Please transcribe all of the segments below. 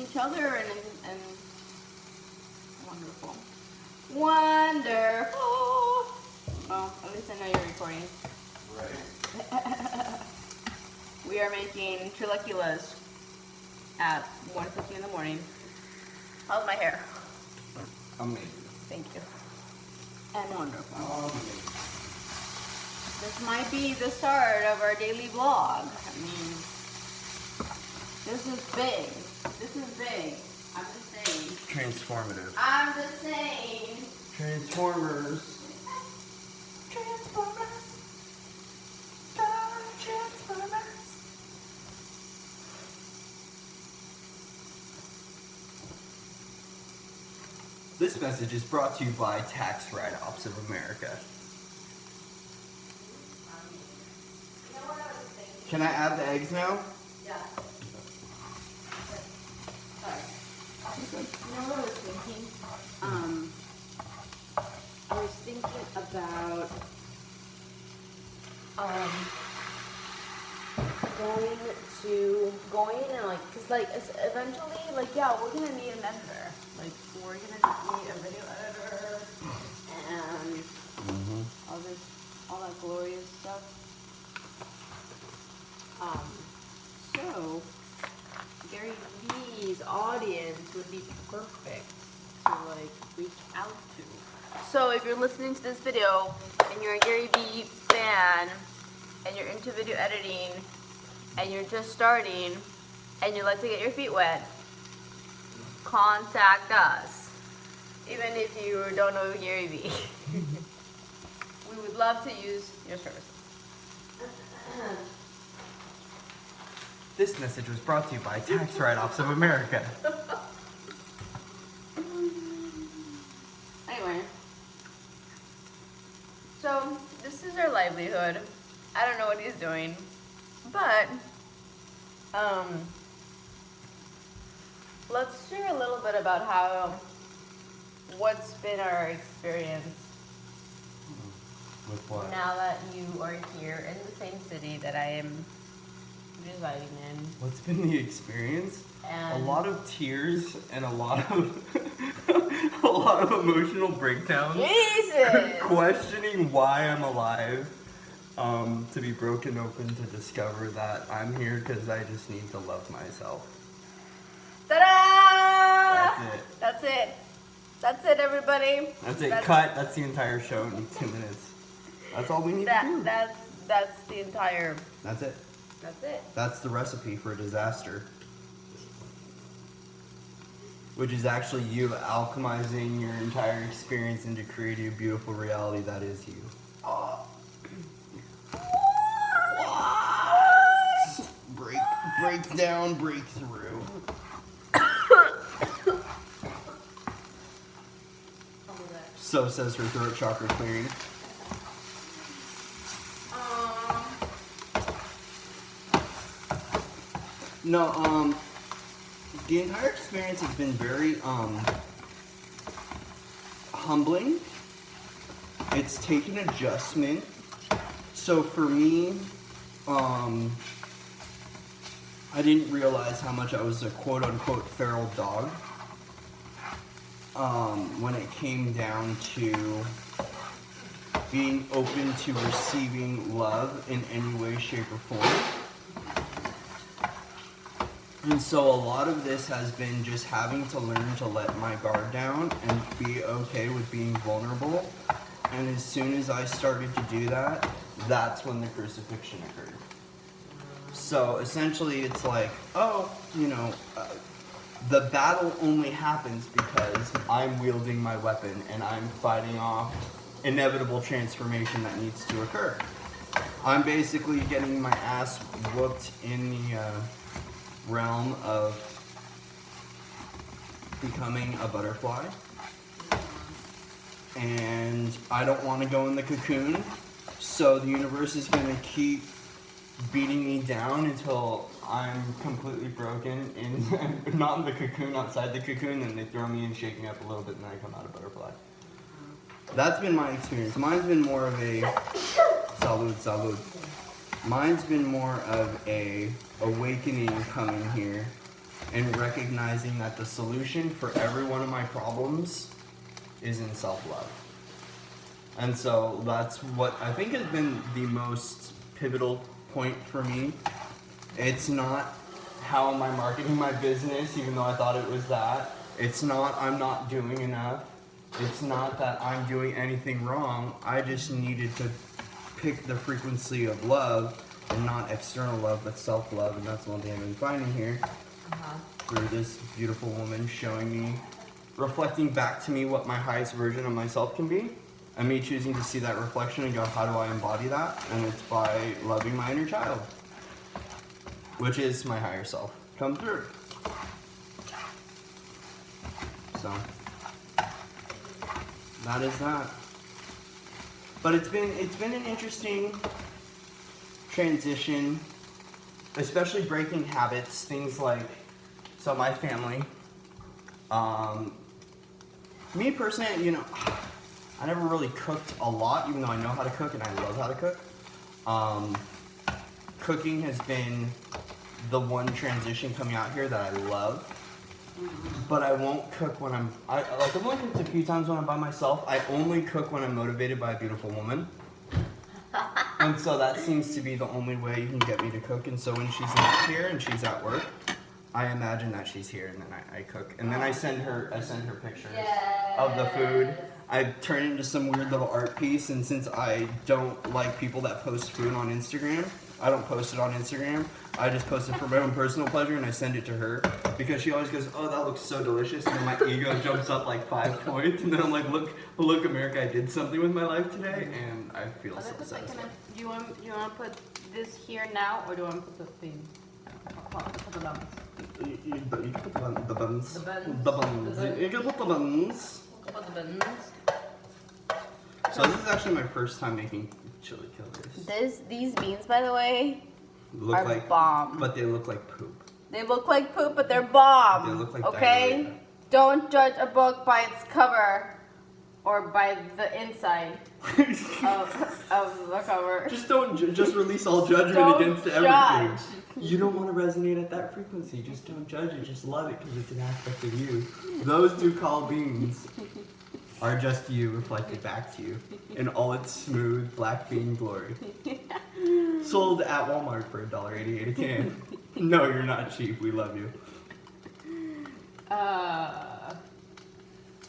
each other and wonderful. Wonderful. Well, at least I know you're recording. Right. We are making chilaquiles at 1:50 in the morning. How's my hair? Amazing. Thank you. And wonderful. Amazing. This might be the start of our daily vlog. I mean, this is big. This is big. I'm just saying. Transformative. I'm just saying. Transformers. Transformers. Transformers. This message is brought to you by Tax Write-Offs of America. You know what I was thinking? Can I add the eggs now? Yeah. Sorry. You know what I was thinking? I was thinking about going and like, cause like eventually, like yeah, we're gonna need an editor. Like we're gonna need a video editor and all that glorious stuff. So Gary V's audience would be perfect to like reach out to. So if you're listening to this video and you're a Gary V fan and you're into video editing and you're just starting and you'd like to get your feet wet, contact us. Even if you don't know Gary V. We would love to use your services. This message was brought to you by Tax Write-Offs of America. Anyway, so this is our livelihood. I don't know what he's doing, but let's share a little bit about what's been our experience With what? now that you are here in the same city that I am residing in. What's been the experience? And a lot of tears and a lot of a lot of emotional breakdowns. Jesus! Questioning why I'm alive. To be broken open to discover that I'm here because I just need to love myself. Ta-da! That's it. That's it. That's it, everybody. That's it. Cut. That's the entire show in 2 minutes. That's all we need to do. That's the entire. That's it. That's it. That's the recipe for a disaster. Which is actually you alchemizing your entire experience into creating a beautiful reality that is you. Breakdown, breakthrough. So says her throat chakra clearing. No, the entire experience has been very, humbling. It's taken adjustment. So for me, I didn't realize how much I was a quote-unquote feral dog. When it came down to being open to receiving love in any way, shape, or form. And so a lot of this has been just having to learn to let my guard down and be okay with being vulnerable. And as soon as I started to do that, that's when the crucifixion occurred. So essentially it's like, the battle only happens because I'm wielding my weapon and I'm fighting off inevitable transformation that needs to occur. I'm basically getting my ass whooped in the realm of becoming a butterfly. And I don't want to go in the cocoon, so the universe is going to keep beating me down until I'm completely broken, not in the cocoon, outside the cocoon, and they throw me in, shake me up a little bit, and then I come out a butterfly. That's been my experience. Mine's been more of a salud. Mine's been more of a awakening coming here and recognizing that the solution for every one of my problems is in self-love. And so that's what I think has been the most pivotal point for me. It's not how am I marketing my business, even though I thought it was that. It's not I'm not doing enough. It's not that I'm doing anything wrong. I just needed to pick the frequency of love, and not external love, but self-love. And that's one thing I've been finding here through this beautiful woman showing me, reflecting back to me what my highest version of myself can be. And me choosing to see that reflection and go, how do I embody that? And it's by loving my inner child, which is my higher self come through. So that is that. But it's been an interesting transition, especially breaking habits, things like, so my family, me personally, you know, I never really cooked a lot, even though I know how to cook and I love how to cook. Cooking has been the one transition coming out here that I love. But I won't cook when I've only cooked a few times when I'm by myself. I only cook when I'm motivated by a beautiful woman. And so that seems to be the only way you can get me to cook. And so when she's not here and she's at work, I imagine that she's here, and then I cook. And then I send her pictures of the food. I turn it into some weird little art piece, and since I don't like people that post food on Instagram, I don't post it on Instagram. I just post it for my own personal pleasure, and I send it to her because she always goes, "Oh, that looks so delicious," and then my ego jumps up like 5 points, and then I'm like, "Look, America, I did something with my life today," and I feel so satisfied. Do you want to put this here now, or do you want to put the thing? Put the buns. You can put the buns. The buns. The buns. You can put the buns. Put the buns. So this is actually my first time making chilaquiles. These beans, by the way, Look are like bomb. But they look like poop. They look like poop, but they're bomb. They look like okay? diarrhea. Don't judge a book by its cover or by the inside of the cover. Just don't. Just release all judgment Don't against judge. everything. You don't want to resonate at that frequency. Just don't judge it. Just love it because it's an aspect of you. Those 2 called beans are just you reflected back to you in all its smooth black bean glory. Sold at Walmart for $1.88 a can. No, you're not cheap. We love you.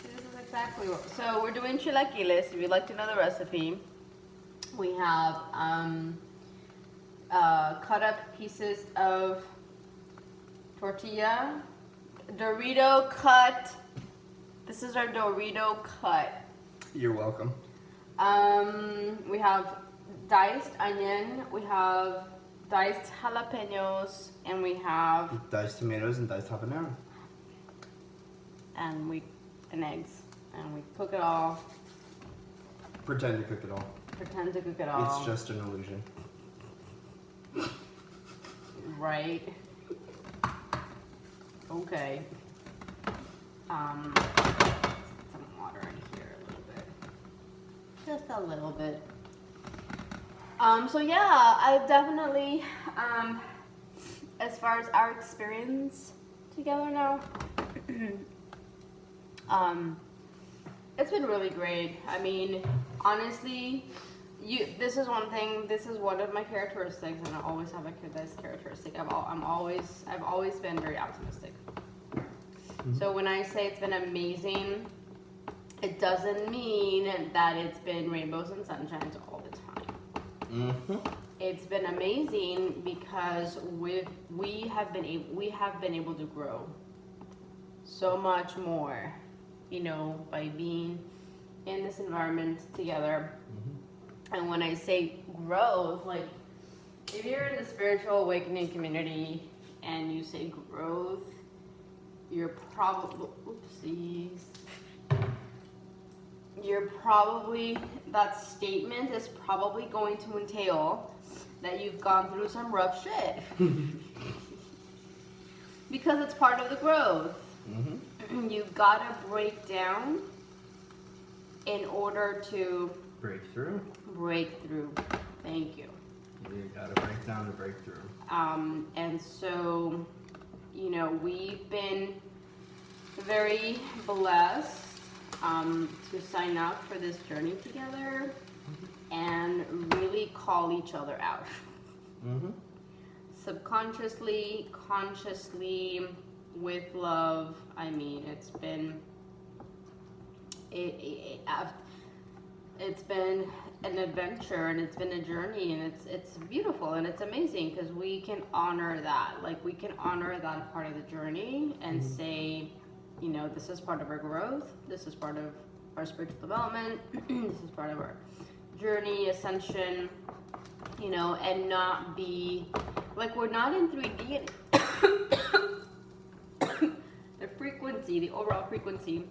This is exactly what. So we're doing chilaquiles. If you'd like to know the recipe, we have cut up pieces of tortilla, Dorito cut. This is our Dorito cut. You're welcome. We have diced onion, we have diced jalapenos, and we have Diced tomatoes and diced habanero. and eggs, and we cook it all. Pretend to cook it all. Pretend to cook it all. It's just an illusion. Right. Okay. Some water in here a little bit. Just a little bit. So yeah, I definitely, as far as our experience together now, it's been really great. I mean, honestly, this is one thing. This is one of my characteristics, and I always have this characteristic. I've always been very optimistic. Mm-hmm. So when I say it's been amazing, it doesn't mean that it's been rainbows and sunshines all the time. Mm-hmm. It's been amazing because we have been able to grow so much more, by being in this environment together. Mm-hmm. And when I say growth, like if you're in the spiritual awakening community and you say growth, you're probably that statement is probably going to entail that you've gone through some rough shit. Because it's part of the growth. Mm-hmm. You've got to break down in order to break through. Thank you. You gotta break down to break through. And so you know, we've been very blessed to sign up for this journey together and really call each other out. Subconsciously, consciously, with love. I mean, it's been it's been an adventure, and it's been a journey, and it's beautiful, and it's amazing because we can honor that. Like, we can honor that part of the journey and say, you know, this is part of our growth, this is part of our spiritual development, this is part of our journey, ascension, you know, and not be like, we're not in 3D. The frequency, the overall frequency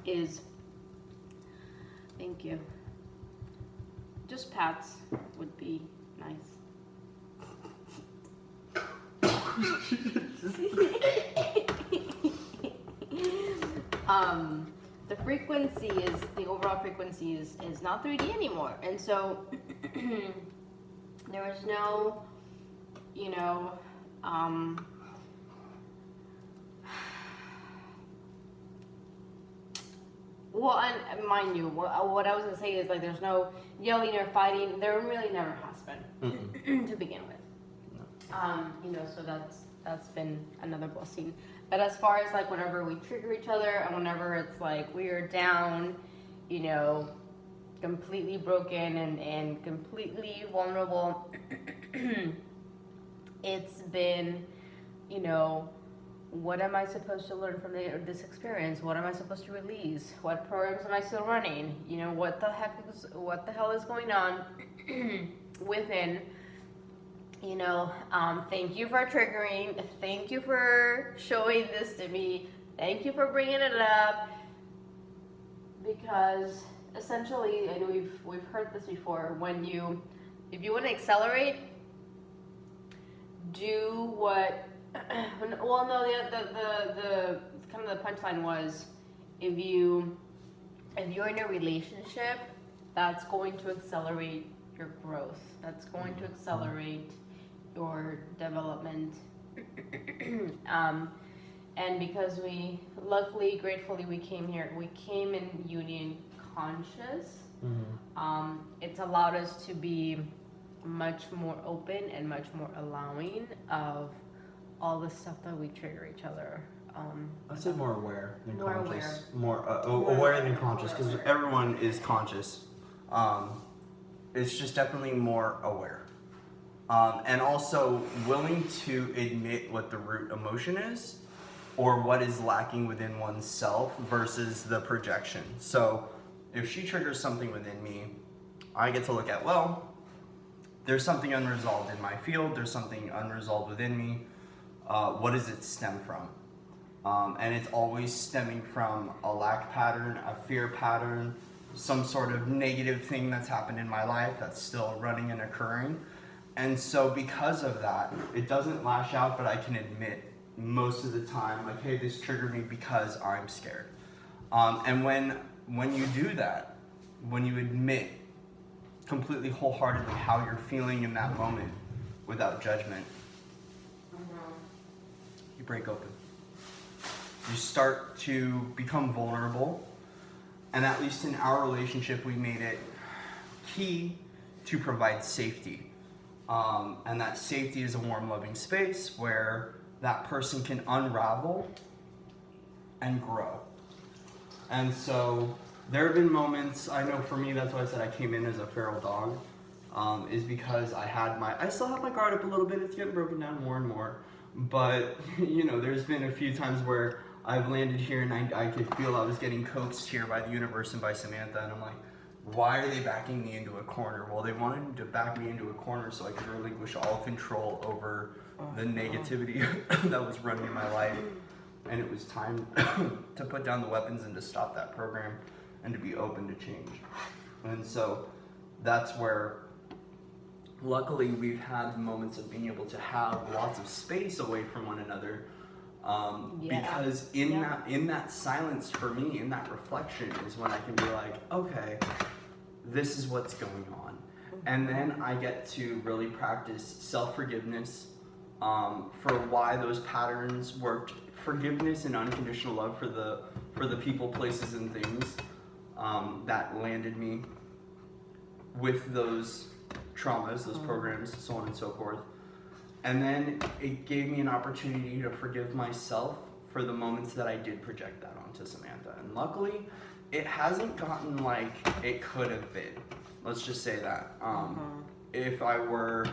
is, thank you, just pats would be nice. The frequency is, the overall frequency is not 3D anymore. And so there was no, you know, well, and mind you, what I was gonna say is, like, there's no yelling or fighting. There really never has been to begin with. You know, so that's been another blessing. But as far as, like, whenever we trigger each other and whenever it's like we are down, you know, completely broken and completely vulnerable, it's been, you know, what am I supposed to learn from this experience? What am I supposed to release? What programs am I still running? You know, what the hell is going on within? You know, thank you for triggering. Thank you for showing this to me. Thank you for bringing it up. Because essentially, and we've heard this before, if you want to accelerate, do what. Well, no, the kind of the punchline was, if you're in a relationship, that's going to accelerate your growth. That's going to accelerate your development. And because we, luckily, gratefully, we came in union conscious. It's allowed us to be much more open and much more allowing of all the stuff that we trigger each other. I'd say more aware than More conscious. aware. More aware than conscious, because everyone is conscious. It's just definitely more aware. And also willing to admit what the root emotion is, or what is lacking within oneself versus the projection. So if she triggers something within me, I get to look at, well, there's something unresolved in my field, there's something unresolved within me. What does it stem from? And it's always stemming from a lack pattern, a fear pattern, some sort of negative thing that's happened in my life that's still running and occurring. And so because of that, it doesn't lash out, but I can admit most of the time, like, hey, this triggered me because I'm scared. And when you do that, when you admit completely wholeheartedly how you're feeling in that moment without judgment, you break open. You start to become vulnerable, and at least in our relationship, we made it key to provide safety. And that safety is a warm, loving space where that person can unravel and grow. And so there have been moments, I know for me, that's why I said I came in as a feral dog, is because I still have my guard up a little bit. It's getting broken down more and more. But, you know, there's been a few times where I've landed here and I could feel I was getting coaxed here by the universe and by Samantha, and I'm like, why are they backing me into a corner? Well, they wanted to back me into a corner so I could relinquish all control over the negativity that was running in my life. And it was time to put down the weapons and to stop that program and to be open to change. And so that's where, luckily, we've had moments of being able to have lots of space away from one another. Because in that silence for me, in that reflection, is when I can be like, okay, this is what's going on. And then I get to really practice self-forgiveness, for why those patterns worked. Forgiveness and unconditional love for the people, places, and things that landed me with those traumas, those programs, so on and so forth. And then it gave me an opportunity to forgive myself for the moments that I did project that onto Samantha. And luckily, it hasn't gotten like it could have been. Let's just say that. If I were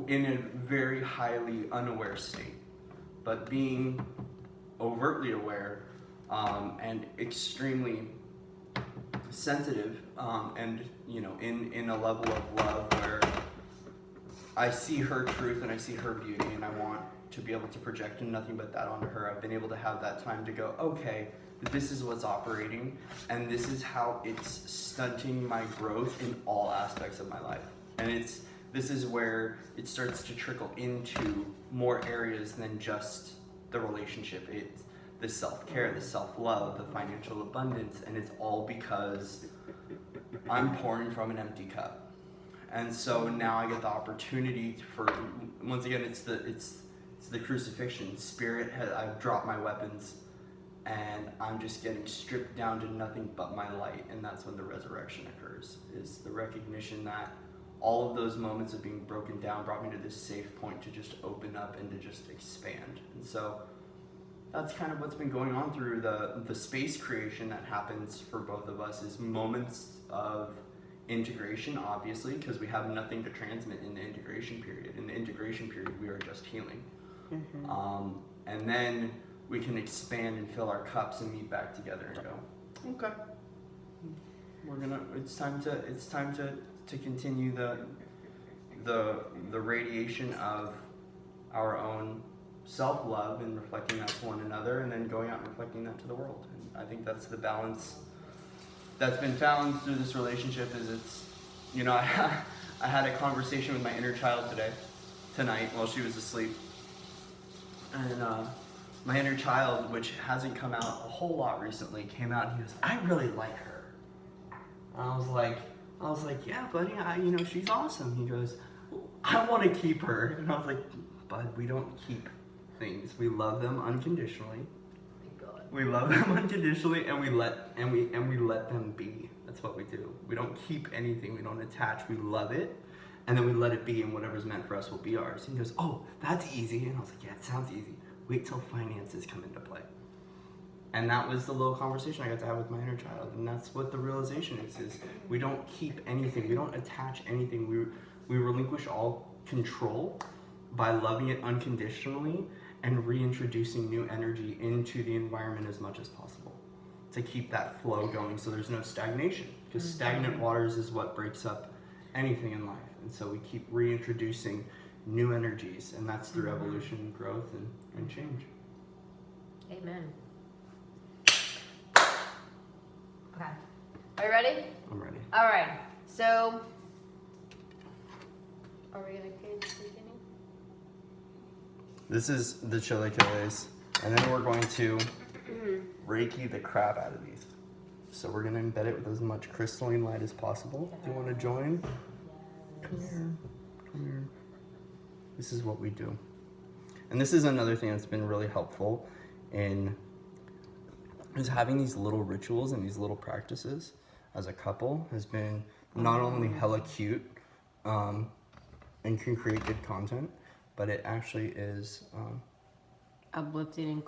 in a very highly unaware state. But being overtly aware and extremely sensitive and, you know, in a level of love where I see her truth and I see her beauty and I want to be able to project nothing but that onto her. I've been able to have that time to go, okay, this is what's operating and this is how it's stunting my growth in all aspects of my life. And this is where it starts to trickle into more areas than just the relationship. It's the self-care, the self-love, the financial abundance, and it's all because I'm pouring from an empty cup. And so now I get the opportunity for, once again, it's the crucifixion. Spirit, I've dropped my weapons and I'm just getting stripped down to nothing but my light. And that's when the resurrection occurs, is the recognition that all of those moments of being broken down brought me to this safe point to just open up and to just expand. And so that's kind of what's been going on through the space creation that happens for both of us, is moments of integration, obviously, because we have nothing to transmit in the integration period. In the integration period, we are just healing. And then we can expand and fill our cups and meet back together and go, okay, it's time to continue the radiation of our own self-love and reflecting that to one another, and then going out and reflecting that to the world. And I think that's the balance that's been found through this relationship. Is it's, you know, I had a conversation with my inner child tonight while she was asleep, and my inner child, which hasn't come out a whole lot recently, came out and he goes, I really like her. And I was like, yeah, buddy, you know, she's awesome. He goes, I want to keep her. And I was like, bud, we don't keep things. We love them unconditionally. Thank God. We love them unconditionally, and we let them be. That's what we do. We don't keep anything. We don't attach. We love it, and then we let it be, and whatever's meant for us will be ours. And he goes, oh, that's easy. And I was like, yeah, it sounds easy. Wait till finances come into play. And that was the little conversation I got to have with my inner child. And that's what the realization is we don't keep anything. We don't attach anything. We relinquish all control by loving it unconditionally and reintroducing new energy into the environment as much as possible to keep that flow going so there's no stagnation. Because stagnant waters is what breaks up anything in life. And so we keep reintroducing new energies, and that's through evolution, growth, and change. Amen. Okay. Are you ready? I'm ready. All right. So, are we gonna create the beginning? This is the Chilaquiles, and then we're going to Reiki the crap out of these. So we're gonna embed it with as much crystalline light as possible. Do you want to join? Yes. Come here. This is what we do. And this is another thing that's been really helpful is having these little rituals and these little practices as a couple has been not only hella cute and can create good content, but it actually is Uplifting and